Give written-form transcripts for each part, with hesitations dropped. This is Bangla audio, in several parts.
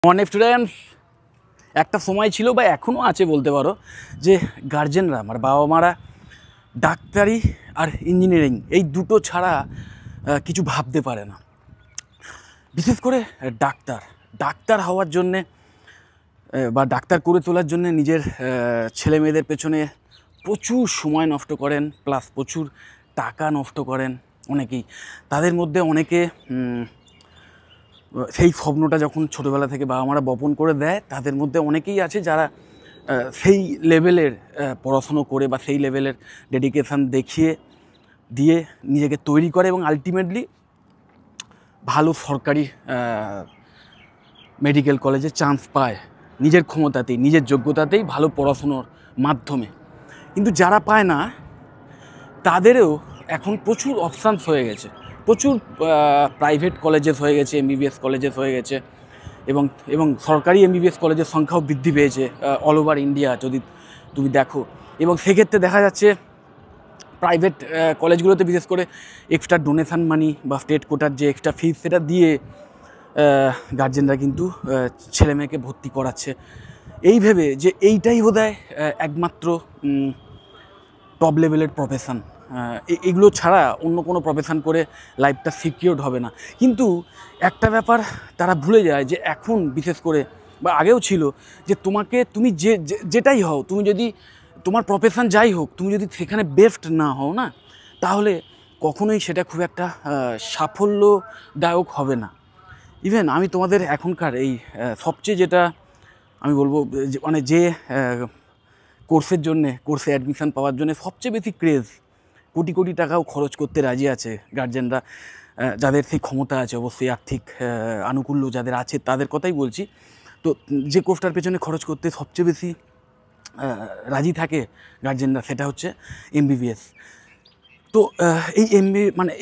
অনেক স্টুডেন্টস একটা সময় ছিল বা এখনও আছে বলতে পারো যে গার্জেনরা আমার বাবা মারা ডাক্তারি আর ইঞ্জিনিয়ারিং এই দুটো ছাড়া কিছু ভাবতে পারে না। বিশেষ করে ডাক্তার হওয়ার জন্যে বা ডাক্তার করে তোলার জন্যে নিজের ছেলে মেয়েদের পেছনে প্রচুর সময় নষ্ট করেন, প্লাস প্রচুর টাকা নষ্ট করেন অনেকেই। তাদের মধ্যে অনেকে সেই স্বপ্নটা যখন ছোটোবেলা থেকে বাবা মারা বপন করে দেয়, তাদের মধ্যে অনেকেই আছে যারা সেই লেভেলের পড়াশুনো করে বা সেই লেভেলের ডেডিকেশান দেখিয়ে দিয়ে নিজেকে তৈরি করে এবং আলটিমেটলি ভালো সরকারি মেডিকেল কলেজে চান্স পায় নিজের ক্ষমতাতেই, নিজের যোগ্যতাতেই, ভালো পড়াশুনোর মাধ্যমে। কিন্তু যারা পায় না তাদেরও এখন প্রচুর অপশানস হয়ে গেছে, প্রচুর প্রাইভেট কলেজেস হয়ে গেছে, এমবিবিএস কলেজেস হয়ে গেছে এবং সরকারি এমবিবিএস কলেজের সংখ্যাও বৃদ্ধি পেয়েছে অল ওভার ইন্ডিয়া যদি তুমি দেখো। এবং সেক্ষেত্রে দেখা যাচ্ছে প্রাইভেট কলেজগুলোতে বিশেষ করে এক্সট্রা ডোনেশান মানি বা স্টেট কোটার যে এক্সট্রা ফিস সেটা দিয়ে গার্জেনরা কিন্তু ছেলে মেয়েকে ভর্তি করাচ্ছে এই ভেবে যে এইটাই বোধহয় একমাত্র টপ লেভেলের প্রফেশান, এগুলো ছাড়া অন্য কোনো প্রফেশান করে লাইফটা সিকিউরড হবে না। কিন্তু একটা ব্যাপার তারা ভুলে যায় যে এখন বিশেষ করে বা আগেও ছিল যে তুমি যেটাই হও, তুমি যদি তোমার প্রফেশান যাই হোক, তুমি যদি সেখানে বেস্ট না হও না, তাহলে কখনোই সেটা খুব একটা সাফল্যদায়ক হবে না। ইভেন আমি তোমাদের এখনকার এই সবচেয়ে যেটা আমি বলবো মানে যে কোর্সে অ্যাডমিশান পাওয়ার জন্য সবচেয়ে বেশি ক্রেজ, কোটি কোটি টাকাও খরচ করতে রাজি আছে গার্জেনরা, যাদের সেই ক্ষমতা আছে, অবশ্যই আর্থিক আনুকূল্য যাদের আছে তাদের কথাই বলছি। তো যে কোর্সটার পেছনে খরচ করতে সবচেয়ে বেশি রাজি থাকে গার্জেনরা, সেটা হচ্ছে এমবিবিএস। তো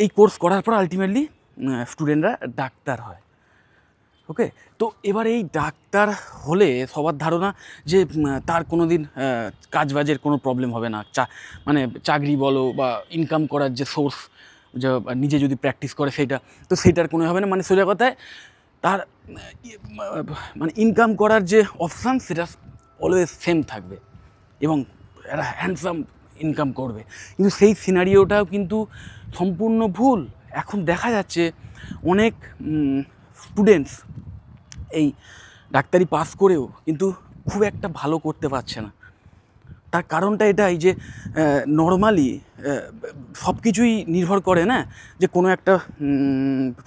এই কোর্স করার পর আলটিমেটলি স্টুডেন্টরা ডাক্তার হয়। ওকে, তো এবার এই ডাক্তার হলে সবার ধারণা যে তার কোনো দিন কাজবাজের কোনো প্রবলেম হবে না, মানে চাকরি বলো বা ইনকাম করার যে সোর্স, যা নিজে যদি প্র্যাকটিস করে সেইটার কোনো হবে না। মানে সোজা কথায় তার মানে ইনকাম করার যে অপশান সেটা অলওয়েজ সেম থাকবে এবং একটা হ্যান্ডসাম ইনকাম করবে। কিন্তু সেই সিনারিওটাও কিন্তু সম্পূর্ণ ভুল। এখন দেখা যাচ্ছে অনেক স্টুডেন্টস এই ডাক্তারি পাস করেও কিন্তু খুব একটা ভালো করতে পারছে না। তার কারণটা এটাই যে নর্মালি সব কিছুই নির্ভর করে না যে কোনো একটা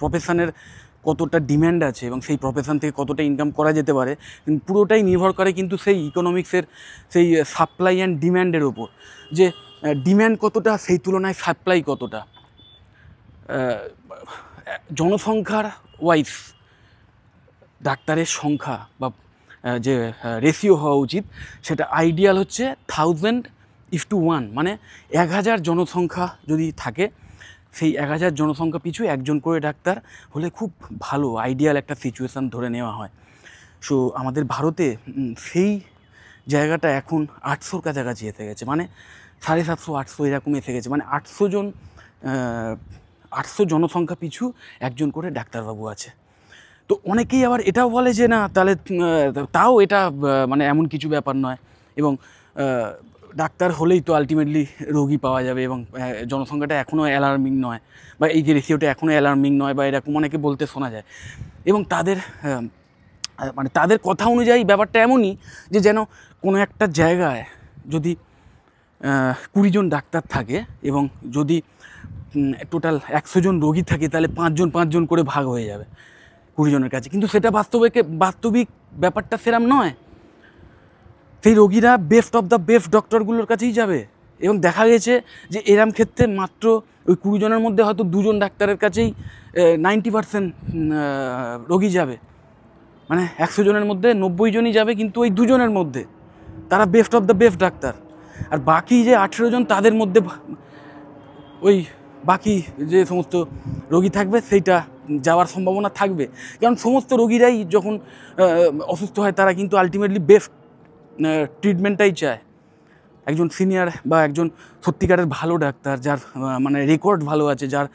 প্রফেশনের কতটা ডিম্যান্ড আছে এবং সেই প্রফেশন থেকে কতটা ইনকাম করা যেতে পারে, পুরোটাই নির্ভর করে কিন্তু সেই ইকোনমিক্সের সেই সাপ্লাই অ্যান্ড ডিম্যান্ডের ওপর। যে ডিম্যান্ড কতটা, সেই তুলনায় সাপ্লাই কতটা। জনসংখ্যার ওয়াইজ ডাক্তারের সংখ্যা বা যে রেশিও হওয়া উচিত সেটা আইডিয়াল হচ্ছে 1000:1, মানে 1000 জনসংখ্যা যদি থাকে, সেই 1000 জনসংখ্যা পিছু একজন করে ডাক্তার হলে খুব ভালো আইডিয়াল একটা সিচুয়েশান ধরে নেওয়া হয়। সো আমাদের ভারতে সেই জায়গাটা এখন 800-র কাছাকাছি এসে গেছে, মানে 750-800 এরকম এসে গেছে। মানে 800 জনসংখ্যা পিছু একজন করে ডাক্তারবাবু আছে। তো অনেকেই আবার এটাও বলে যে না, তাহলে তাও এটা মানে এমন কিছু ব্যাপার নয় এবং ডাক্তার হলেই তো আলটিমেটলি রোগী পাওয়া যাবে এবং জনসংখ্যাটা এখনও অ্যালার্মিং নয় বা এই যে রেশিওটা এখনও অ্যালার্মিং নয় বা এরকম অনেকে বলতে শোনা যায়। এবং তাদের কথা অনুযায়ী ব্যাপারটা এমনই যে যেন কোনো একটা জায়গায় যদি 20 জন ডাক্তার থাকে এবং যদি টোটাল 100 জন রোগী থাকে, তাহলে 5 জন করে ভাগ হয়ে যাবে 20 জনের কাছে। কিন্তু সেটা বাস্তবিক ব্যাপারটা সেরম নয়। সেই রোগীরা বেস্ট অফ দ্য বেস্ট ডক্টরগুলোর কাছেই যাবে এবং দেখা গেছে যে এরম ক্ষেত্রে মাত্র ওই 20 জনের মধ্যে হয়তো 2 জন ডাক্তারের কাছেই 90% রোগী যাবে। মানে 100 জনের মধ্যে 90 জনই যাবে, কিন্তু ওই 2 জনের মধ্যে তারা best of the best doctor. আর বাকি যে 18 জন, তাদের মধ্যে ওই বাকি যে সমস্ত রোগী থাকবে সেইটা যাওয়ার সম্ভাবনা থাকবে, কারণ সমস্ত রোগীরাই যখন অসুস্থ হয় তারা কিন্তু আলটিমেটলি বেস্ট ট্রিটমেন্টটাই চায়। একজন সিনিয়র বা একজন সত্যিকারের ভালো ডাক্তার, যার মানে রেকর্ড ভালো আছে, যার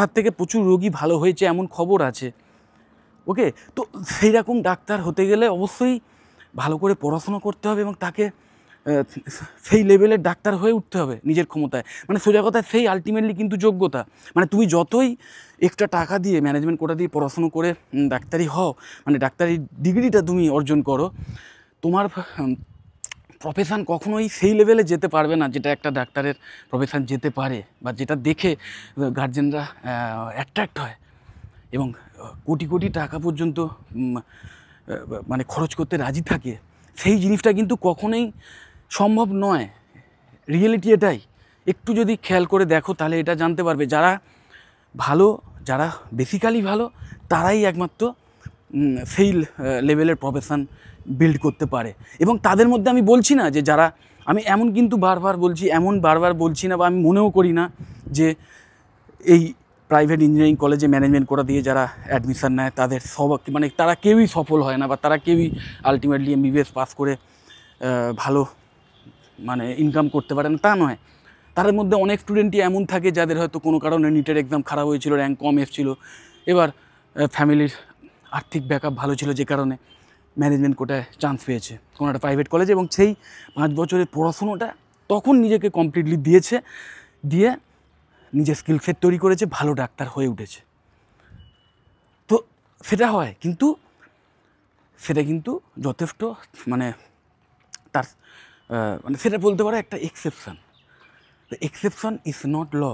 হাত থেকে প্রচুর রোগী ভালো হয়েছে এমন খবর আছে, ওকে, তো সেই রকম ডাক্তার হতে গেলে অবশ্যই ভালো করে পড়াশোনা করতে হবে এবং তাকে সেই লেভেলের ডাক্তার হয়ে উঠতে হবে নিজের ক্ষমতায়। মানে সোজা কথায় সেই আলটিমেটলি কিন্তু যোগ্যতা। মানে তুমি যতই এক্সট্রা টাকা দিয়ে ম্যানেজমেন্ট কোটা দিয়ে পড়াশুনো করে ডাক্তারি হও, মানে ডাক্তারি ডিগ্রিটা তুমি অর্জন করো, তোমার প্রফেশান কখনোই সেই লেভেলে যেতে পারবে না যেটা একটা ডাক্তারের প্রফেশান যেতে পারে, বা যেটা দেখে গার্জেনরা অ্যাট্রাক্ট হয় এবং কোটি কোটি টাকা পর্যন্ত মানে খরচ করতে রাজি থাকে। সেই জিনিসটা কিন্তু কখনোই সম্ভব নয়। রিয়েলিটি এটাই। একটু যদি খেয়াল করে দেখো তাহলে এটা জানতে পারবে, যারা ভালো, যারা বেসিক্যালি ভালো, তারাই একমাত্র সেই লেভেলের প্রফেশান বিল্ড করতে পারে। এবং তাদের মধ্যে আমি বলছি না যে যারা, আমি এমন কিন্তু বারবার বলছি না, বা আমি মনেও করি না যে এই প্রাইভেট ইঞ্জিনিয়ারিং কলেজে ম্যানেজমেন্ট কোটা দিয়ে যারা অ্যাডমিশান নেয় তাদের সব, মানে তারা কেউই সফল হয় না, বা তারা কেউই আলটিমেটলি MBBS পাস করে ভালো মানে ইনকাম করতে পারে না, তা নয়। তার মধ্যে অনেক স্টুডেন্টই এমন থাকে যাদের হয়তো কোনো কারণে নিটের এক্সাম খারাপ হয়েছিল, র্যাঙ্ক কম এসেছিলো, এবার ফ্যামিলির আর্থিক ব্যাকআপ ভালো ছিল যে কারণে ম্যানেজমেন্ট কোটায় চান্স পেয়েছে কোনো একটা প্রাইভেট কলেজে, এবং সেই 5 বছরের পড়াশুনোটা তখন নিজেকে কমপ্লিটলি দিয়েছে, দিয়ে নিজের স্কিল সেট তৈরি করেছে, ভালো ডাক্তার হয়ে উঠেছে। তো সেটা হয়, কিন্তু সেটা কিন্তু যথেষ্ট মানে তার মানে সেটা বলতে পারো একটা exception. The exception is not law.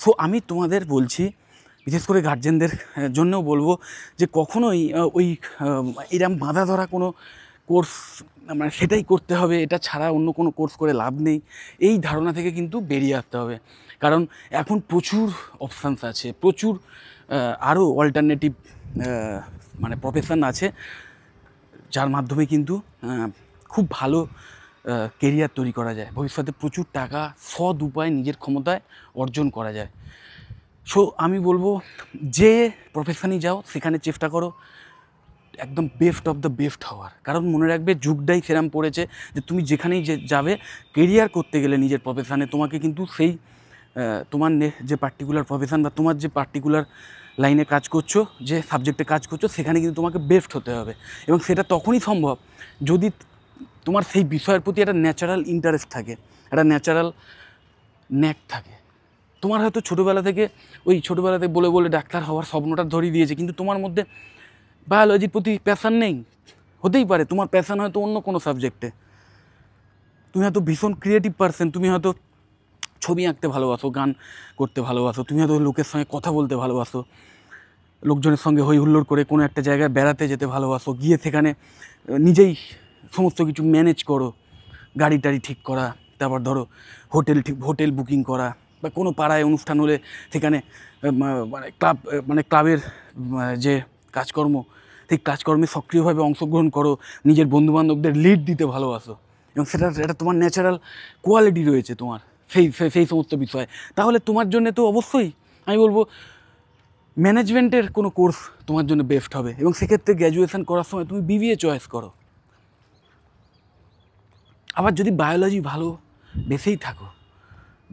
So আমি তোমাদের বলছি, বিশেষ করে গার্জেনদের জন্যও বলবো, যে কখনোই ওই এরম বাঁধা ধরা কোনো কোর্স, মানে সেটাই করতে হবে, এটা ছাড়া অন্য কোনো কোর্স করে লাভ নেই, এই ধারণা থেকে কিন্তু বেরিয়ে আসতে হবে। কারণ এখন প্রচুর অপশানস আছে, প্রচুর আরও অল্টারনেটিভ মানে প্রফেশন আছে, যার মাধ্যমে কিন্তু খুব ভালো কেরিয়ার তৈরি করা যায়, ভবিষ্যতে প্রচুর টাকা সৎ উপায় নিজের ক্ষমতায় অর্জন করা যায়। সো আমি বলবো, যে প্রফেশনই যাও সেখানে চেষ্টা করো একদম বেস্ট অফ দ্য বেস্ট হওয়ার। কারণ মনে রাখবে, যুগটাই সেরাম পড়েছে যে তুমি যেখানেই যাবে কেরিয়ার করতে গেলে নিজের প্রফেশানে, তোমাকে কিন্তু সেই তোমার যে পার্টিকুলার প্রফেশান বা তোমার যে পার্টিকুলার লাইনে কাজ করছো, যে সাবজেক্টে কাজ করছো, সেখানে কিন্তু তোমাকে বেস্ট হতে হবে। এবং সেটা তখনই সম্ভব যদি তোমার সেই বিষয়ের প্রতি একটা ন্যাচারাল ইন্টারেস্ট থাকে, একটা ন্যাচারাল ন্যাক থাকে। তোমার হয়তো ছোটোবেলা থেকে বলে বলে ডাক্তার হওয়ার স্বপ্নটা ধরিয়ে দিয়েছে, কিন্তু তোমার মধ্যে বায়োলজির প্রতি প্যাশান নেই। হতেই পারে তোমার প্যাশান হয়তো অন্য কোনো সাবজেক্টে, তুমি হয়তো ভীষণ ক্রিয়েটিভ পারসন, তুমি হয়তো ছবি আঁকতে ভালোবাসো, গান করতে ভালোবাসো, তুমি হয়তো লোকের সঙ্গে কথা বলতে ভালোবাসো, লোকজনের সঙ্গে হই হুল্লোড় করে কোনো একটা জায়গায় বেড়াতে যেতে ভালোবাসো, গিয়ে সেখানে নিজেই সমস্ত কিছু ম্যানেজ করো, গাড়ি টাড়ি ঠিক করা, তারপর ধরো হোটেল বুকিং করা, বা কোনো পাড়ায় অনুষ্ঠান হলে সেখানে ক্লাবের যে কাজকর্ম, সেই কাজকর্মে সক্রিয়ভাবে অংশগ্রহণ করো, নিজের বন্ধুবান্ধবদের লিড দিতে ভালোবাসো, এবং এটা তোমার ন্যাচারাল কোয়ালিটি রয়েছে তোমার সেই সমস্ত বিষয়, তাহলে তোমার জন্য তো অবশ্যই আমি বলবো ম্যানেজমেন্টের কোনো কোর্স তোমার জন্য বেস্ট হবে। এবং সেক্ষেত্রে গ্র্যাজুয়েশন করার সময় তুমি BBA চয়েস করো। আবার যদি বায়োলজি ভালো বেসেই থাকো,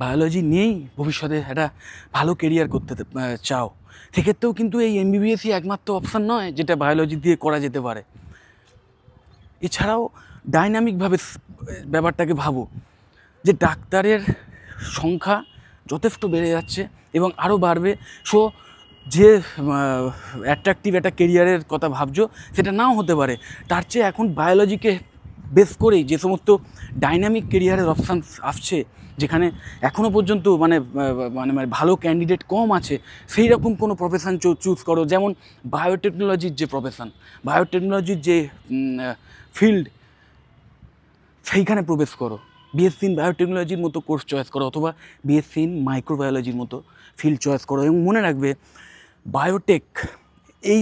বায়োলজি নিয়েই ভবিষ্যতে একটা ভালো কেরিয়ার করতে চাও, সেক্ষেত্রেও কিন্তু এই MBBSই একমাত্র অপশান নয় যেটা বায়োলজি দিয়ে করা যেতে পারে। এছাড়াও ডাইনামিকভাবে ব্যাপারটাকে ভাবো, যে ডাক্তারের সংখ্যা যথেষ্ট বেড়ে যাচ্ছে এবং আরও বাড়বে। সো যে অ্যাট্রাকটিভ একটা কেরিয়ারের কথা ভাবছো সেটা নাও হতে পারে, তার চেয়ে এখন বায়োলজিকে বেস করেই যে সমস্ত ডাইনামিক কেরিয়ারের অপশানস আসছে, যেখানে এখনও পর্যন্ত মানে ভালো ক্যান্ডিডেট কম আছে, সেই রকম কোনো প্রফেশান চুজ করো। যেমন বায়োটেকনোলজির যে প্রফেশান, বায়োটেকনোলজির যে ফিল্ড, সেইখানে প্রবেশ করো, BSc ইন বায়োটেকনোলজির মতো কোর্স চয়েস করো, অথবা BSc ইন মাইক্রোবায়োলজির মতো ফিল্ড চয়েস করো। এবং মনে রাখবে, বায়োটেক এই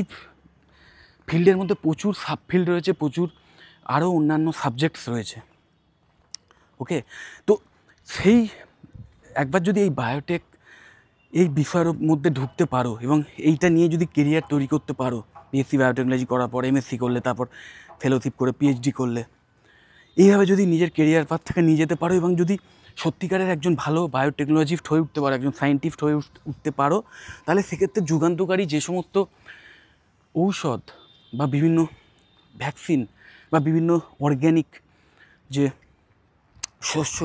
ফিল্ডের মধ্যে প্রচুর সাবফিল্ড রয়েছে, প্রচুর আরও অন্যান্য সাবজেক্টস রয়েছে। ওকে, তো সেই একবার যদি এই বায়োটেক এই বিষয়ের মধ্যে ঢুকতে পারো এবং এইটা নিয়ে যদি কেরিয়ার তৈরি করতে পারো, BSc বায়োটেকনোলজি করার পর MSc করলে, তারপর ফেলোশিপ করে PhD করলে, এইভাবে যদি নিজের কেরিয়ার পাথ থেকে নিয়ে যেতে পারো এবং যদি সত্যিকারের একজন ভালো বায়োটেকনোলজিস্ট হয়ে উঠতে পারো, একজন সায়েন্টিস্ট হয়ে উঠতে পারো, তাহলে সেক্ষেত্রে যুগান্তকারী যে সমস্ত ঔষধ বা বিভিন্ন ভ্যাকসিন বা বিভিন্ন অর্গ্যানিক যে শস্য,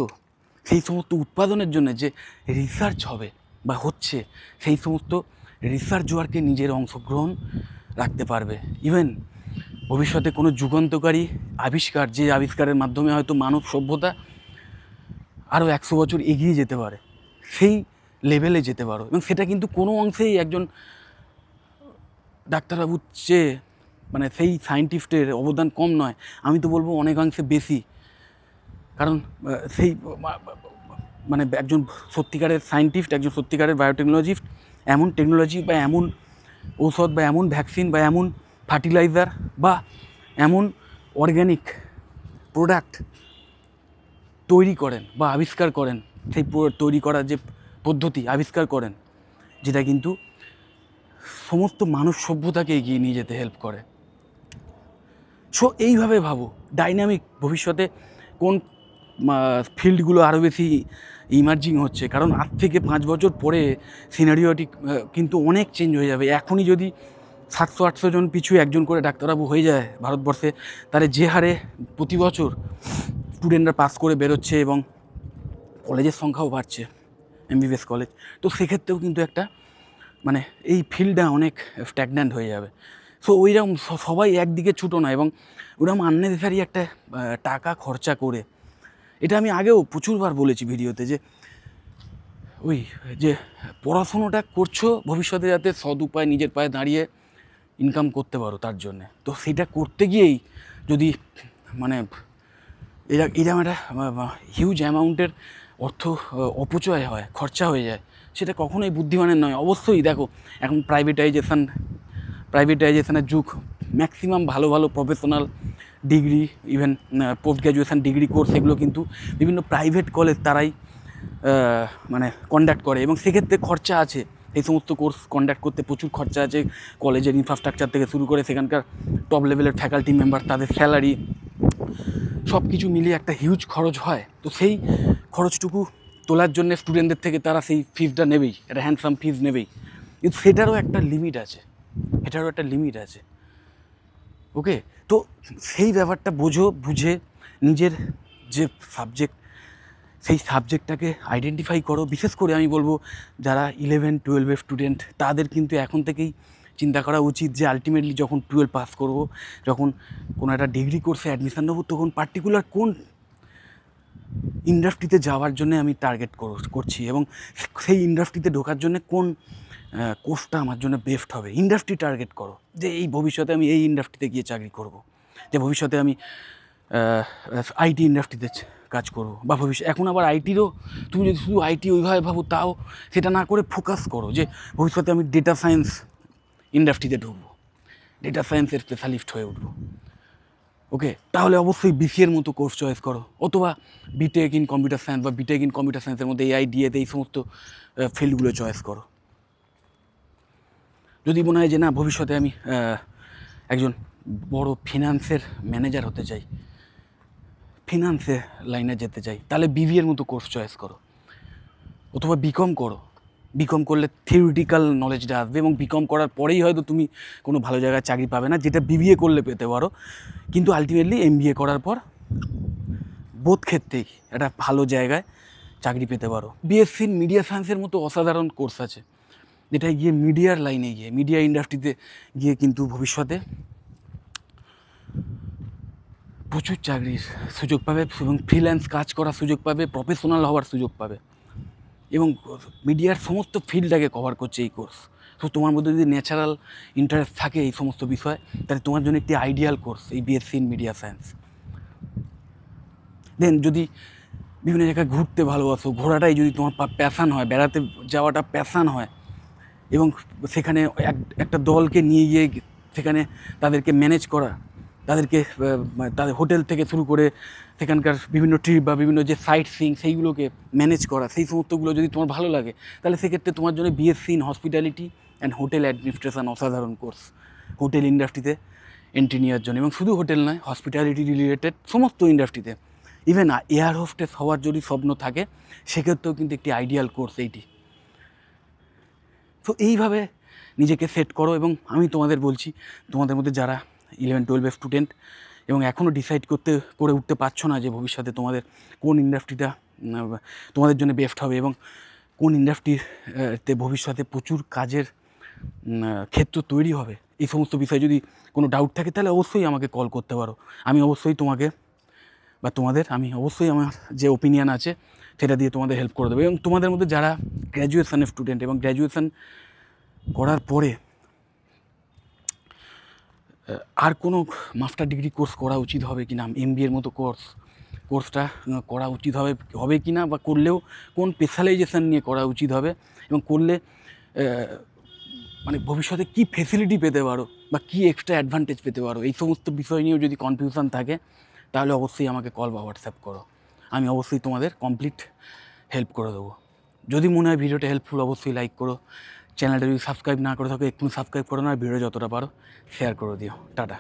সেই সমস্ত উৎপাদনের জন্য যে রিসার্চ হবে বা হচ্ছে, সেই সমস্ত রিসার্চ ওয়ার্কে নিজের অংশগ্রহণ রাখতে পারবে। ইভেন ভবিষ্যতে কোনো যুগান্তকারী আবিষ্কার, যে আবিষ্কারের মাধ্যমে হয়তো মানব সভ্যতা আরও 100 বছর এগিয়ে যেতে পারে, সেই লেভেলে যেতে পারো। এবং সেটা কিন্তু কোনো অংশেই একজন ডাক্তারবাবুর চেয়ে মানে সেই সায়েন্টিস্টের অবদান কম নয়, আমি তো বলবো অনেকাংশে বেশি। কারণ সেই মানে একজন সত্যিকারের সায়েন্টিস্ট, একজন সত্যিকারের বায়োটেকনোলজিস্ট এমন টেকনোলজি বা এমন ঔষধ বা এমন ভ্যাকসিন বা এমন ফার্টিলাইজার বা এমন অর্গ্যানিক প্রোডাক্ট তৈরি করেন বা আবিষ্কার করেন, সেই তৈরি করার যে পদ্ধতি আবিষ্কার করেন, যেটা কিন্তু সমস্ত মানব সভ্যতাকে এগিয়ে নিয়ে যেতে হেল্প করে। সো এইভাবে ভাবো, ডাইনামিক ভবিষ্যতে কোন ফিল্ডগুলো আরও বেশি ইমার্জিং হচ্ছে, কারণ আজ থেকে 5 বছর পরে সিনারিওটি কিন্তু অনেক চেঞ্জ হয়ে যাবে। এখনই যদি 700-800 জন পিছু একজন করে ডাক্তারবাবু হয়ে যায় ভারতবর্ষে, তাহলে যে হারে প্রতি বছর স্টুডেন্টরা পাস করে বেরোচ্ছে এবং কলেজের সংখ্যাও বাড়ছে, এমবিবিএস কলেজ, তো সেক্ষেত্রেও কিন্তু একটা মানে এই ফিল্ডটা অনেক স্ট্যাগন্যান্ট হয়ে যাবে। সো ওইরকম সবাই একদিকে ছুটো না, এবং ওরকম আননেসেসারি একটা টাকা খরচা করে, এটা আমি আগেও প্রচুরবার বলেছি ভিডিওতে, যে ওই যে পড়াশুনোটা করছো ভবিষ্যতে যাতে সৎ উপায় নিজের পায়ে দাঁড়িয়ে ইনকাম করতে পারো তার জন্যে, তো সেটা করতে গিয়েই যদি মানে এরকম একটা হিউজ অ্যামাউন্টের অর্থ অপচয় হয়, খরচা হয়ে যায়, সেটা কখনোই বুদ্ধিমানের নয়। অবশ্যই দেখো, এখন প্রাইভেটাইজেশনের যুগ, ম্যাক্সিমাম ভালো ভালো professional degree, even post graduation degree course, এগুলো কিন্তু বিভিন্ন প্রাইভেট কলেজ তারাই মানে কন্ডাক্ট করে, এবং সেক্ষেত্রে খরচা আছে। এই সমস্ত কোর্স কন্ডাক্ট করতে প্রচুর খরচা আছে, কলেজের ইনফ্রাস্ট্রাকচার থেকে শুরু করে সেখানকার টপ লেভেলের ফ্যাকাল্টি মেম্বার, তাদের স্যালারি, সব কিছু মিলিয়ে একটা হিউজ খরচ হয়। তো সেই খরচটুকু তোলার জন্য স্টুডেন্টদের থেকে তারা সেই ফিজটা নেবেই, একটা হ্যান্ডসাম ফিজ নেবেই, কিন্তু সেটারও একটা লিমিট আছে, ওকে? তো সেই ব্যাপারটা বুঝে নিজের যে সাবজেক্ট, সেই সাবজেক্টটাকে আইডেন্টিফাই করো। বিশেষ করে আমি বলবো যারা 11-12 স্টুডেন্ট, তাদের কিন্তু এখন থেকেই চিন্তা করা উচিত যে আলটিমেটলি যখন 12 পাস করব, যখন কোনো একটা ডিগ্রি কোর্সে অ্যাডমিশান নেবো, তখন পার্টিকুলার কোন ইন্ডাস্ট্রিতে যাওয়ার জন্য আমি টার্গেট করছি, এবং সেই ইন্ডাস্ট্রিতে ঢোকার জন্য কোন কোর্সটা আমার জন্য বেস্ট হবে। ইন্ডাস্ট্রি টার্গেট করো, যে এই ভবিষ্যতে আমি এই ইন্ডাস্ট্রিতে গিয়ে চাকরি করব, যে ভবিষ্যতে আমি আইটি ইন্ডাস্ট্রিতে কাজ করবো, বা এখন আবার আইটিরও, তুমি যদি শুধু আইটি ওইভাবে ভাবো, তাও সেটা না করে ফোকাস করো যে ভবিষ্যতে আমি ডেটা সায়েন্স ইন্ডাস্ট্রিতে ঢুকবো, ডেটা সায়েন্সের স্পেশালিস্ট হয়ে উঠবো, ওকে? তাহলে অবশ্যই বিসিএর মতো কোর্স চয়েস করো, অথবা বিটেক ইন কম্পিউটার সায়েন্স বা বিটেক ইন কম্পিউটার সায়েন্সের মধ্যে এআই ডিএতে এই সমস্ত ফিল্ডগুলো চয়েস করো। যদি মনে হয় যে না, ভবিষ্যতে আমি একজন বড় ফিনান্সের ম্যানেজার হতে চাই, ফিনান্সের লাইনে যেতে চাই, তাহলে বিবিএর মতো কোর্স চয়েস করো, অথবা বিকম করো। বিকম করলে থিওরিটিক্যাল নলেজটা আসবে, এবং বিকম করার পরেই হয়তো তুমি কোনো ভালো জায়গায় চাকরি পাবে না, যেটা বিবিএ করলে পেতে পারো, কিন্তু আলটিমেটলি এমবিএ করার পর বোধ ক্ষেত্রেই একটা ভালো জায়গায় চাকরি পেতে পারো। বিএসসি মিডিয়া সায়েন্সের মতো অসাধারণ কোর্স আছে, যেটা গিয়ে মিডিয়ার লাইনে গিয়ে, মিডিয়া ইন্ডাস্ট্রিতে গিয়ে কিন্তু ভবিষ্যতে প্রচুর চাকরির সুযোগ পাবে, এবং ফ্রিল্যান্স কাজ করার সুযোগ পাবে, প্রফেশনাল হওয়ার সুযোগ পাবে, এবং মিডিয়ার সমস্ত ফিল্ডটাকে কভার করছে এই কোর্স। তো তোমার মধ্যে যদি ন্যাচারাল ইন্টারেস্ট থাকে এই সমস্ত বিষয়, তাহলে তোমার জন্য একটি আইডিয়াল কোর্স এই বিএসসি ইন মিডিয়া সায়েন্স। দেন যদি বিভিন্ন জায়গায় ঘুরতে ভালোবাসো, ঘোরাটাই যদি তোমার প্যাশান হয়, বেড়াতে যাওয়াটা প্যাশান হয়, এবং সেখানে একটা দলকে নিয়ে গিয়ে সেখানে তাদেরকে ম্যানেজ করা, তাদেরকে তাদের হোটেল থেকে শুরু করে সেখানকার বিভিন্ন ট্রিপ বা বিভিন্ন যে সাইট সিইং সেইগুলোকে ম্যানেজ করা, সেই সমস্তগুলো যদি তোমার ভালো লাগে, তাহলে সেক্ষেত্রে তোমার জন্য BSc in hospitality and hotel administration অসাধারণ কোর্স, হোটেল ইন্ডাস্ট্রিতে এন্ট্রি নেওয়ার জন্য। এবং শুধু হোটেল নয়, হসপিটালিটি রিলেটেড সমস্ত ইন্ডাস্ট্রিতে, ইভেন এয়ার হোস্টেস হওয়ার যদি স্বপ্ন থাকে, সেক্ষেত্রেও কিন্তু একটি আইডিয়াল কোর্স এইটি। তো এইভাবে নিজেকে সেট করো, এবং আমি তোমাদের বলছি, তোমাদের মধ্যে যারা 11-12 স্টুডেন্ট এবং এখনও ডিসাইড করে উঠতে পারছো না যে ভবিষ্যতে তোমাদের কোন ইন্ডাস্ট্রিটা তোমাদের জন্য বেস্ট হবে এবং কোন ইন্ডাস্ট্রিতে ভবিষ্যতে প্রচুর কাজের ক্ষেত্র তৈরি হবে। এই সমস্ত বিষয়ে যদি কোনো ডাউট থাকে তাহলে অবশ্যই আমাকে কল করতে পারো। আমি অবশ্যই তোমাকে বা আমি অবশ্যই আমার যে ওপিনিয়ন আছে সেটা দিয়ে তোমাদের হেল্প করে দেবো। এবং তোমাদের মধ্যে যারা গ্র্যাজুয়েশনের স্টুডেন্ট এবং গ্র্যাজুয়েশন করার পরে আর কোনো মাস্টার ডিগ্রি কোর্স করা উচিত হবে কি না, MBA-র মতো কোর্সটা করা উচিত হবে কি না, বা করলেও কোন স্পেশালাইজেশান নিয়ে করা উচিত হবে এবং করলে মানে ভবিষ্যতে কী ফেসিলিটি পেতে পারো বা কী এক্সট্রা অ্যাডভান্টেজ পেতে পারো, এই সমস্ত বিষয় নিয়েও যদি কনফিউশন থাকে তাহলে অবশ্যই আমাকে কল বা হোয়াটসঅ্যাপ করো। আমি অবশ্যই তোমাদের কমপ্লিট হেল্প করে দেবো। যদি মনে হয় ভিডিওটা হেল্পফুল অবশ্যই লাইক করো। চ্যানেলটা যদি সাবস্ক্রাইব না করে থাকো এক্ষুনি সাবস্ক্রাইব করো না, আর ভিডিও যতটা পারো শেয়ার করে দিও। টাটা।